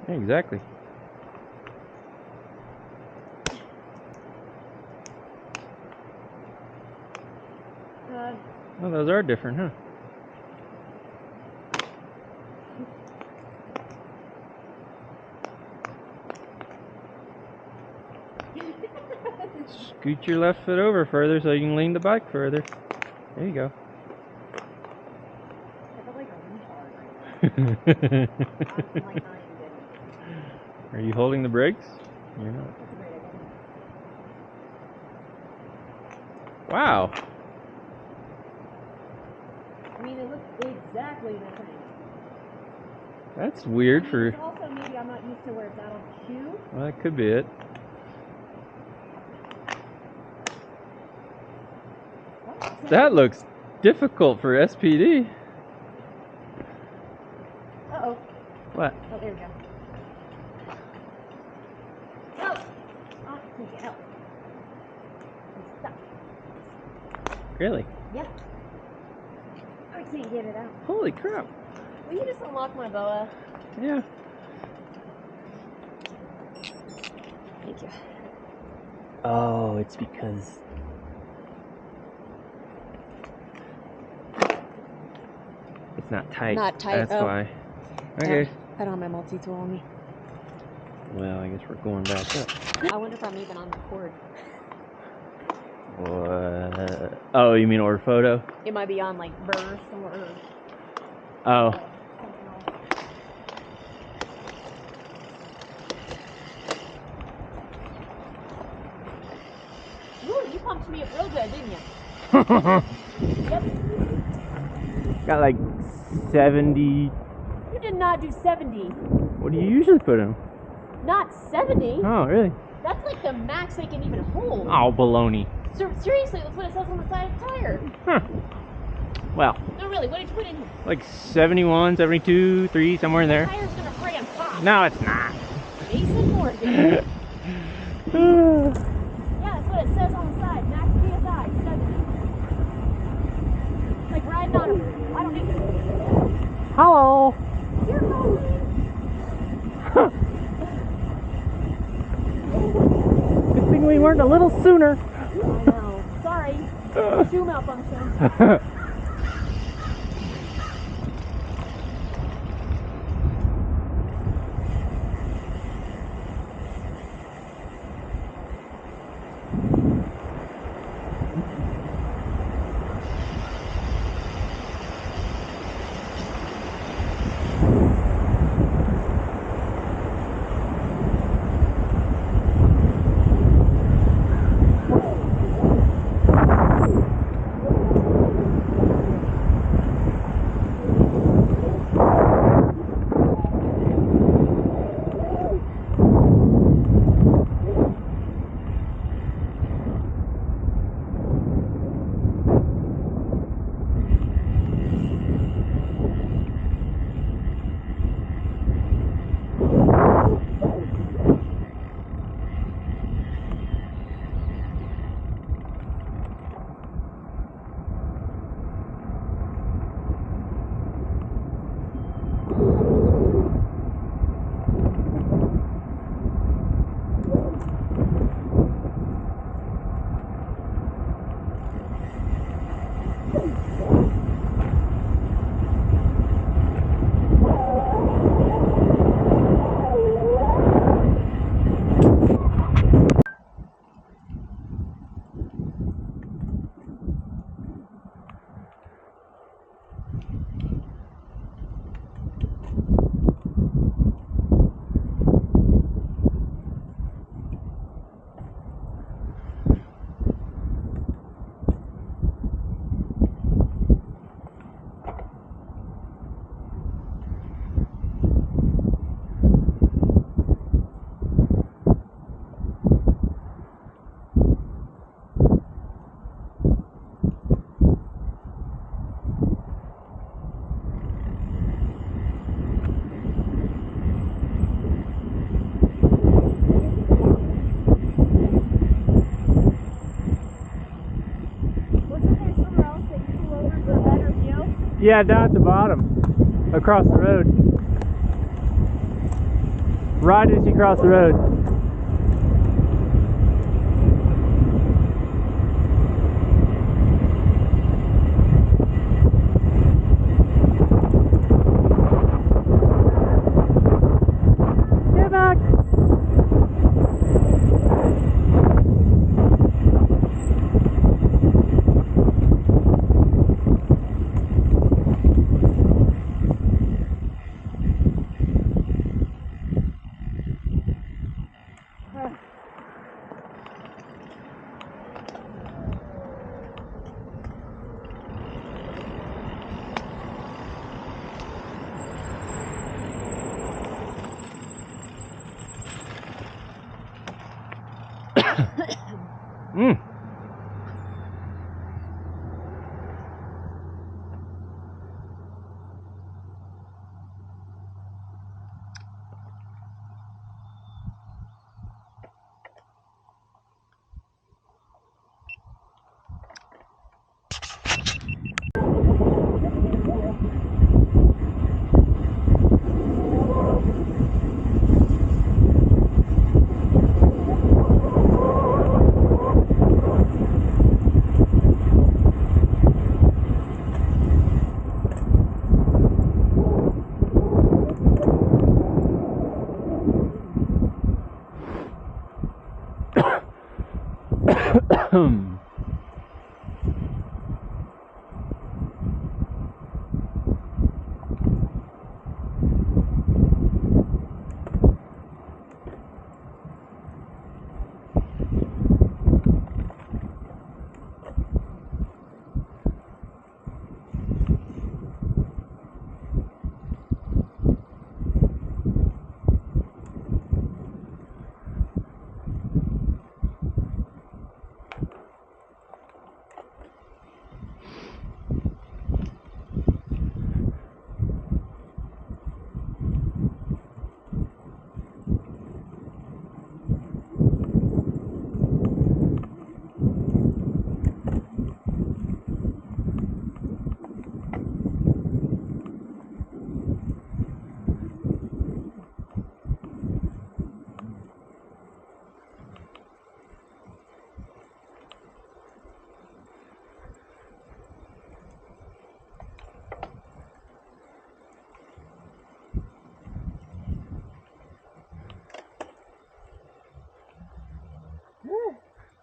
Exactly. Oh, those are different, huh? Scoot your left foot over further so you can lean the bike further. There you go. Are you holding the brakes? You're not. Wow. I mean, it looks exactly the same. That's weird for. Also, maybe I'm not used to where it's out on the shoe. Well, that could be it. That looks difficult for SPD. Uh-oh. What? Oh, there we go. Help! Oh, take it out. I'm stuck. Really? Yep. I can't get it out. Holy crap. Will you just unlock my boa? Yeah. Thank you. Oh, it's because... It's not tight. Not tight, That's why. Okay. Yeah, I don't have my multi-tool on me. Well, I guess we're going back up. I wonder if I'm even on the cord. What? Oh, you mean orthophoto? It might be on like burst or Oh. something else. Ooh, you pumped me up real good, didn't you? Yep. Got like 70. You did not do 70. What do you usually put in? Not 70. Oh, really? That's like the max they can even hold. Oh, baloney. Seriously, that's what it says on the side of the tire. Huh. Well. No, really, what did you put in here? Like 71, 72, 3, somewhere in there. The tire's gonna friggin' pop. No, it's not. Jason Morgan. Yeah, that's what it says on the side. Max PSI, 70. It's like riding on a... I don't need... Hello. You're going. Good thing we weren't a little sooner. I know. Sorry. Shoe malfunction. Yeah, down at the bottom, across the road. Right as you cross the road. Get back! Mm.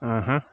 Uh-huh.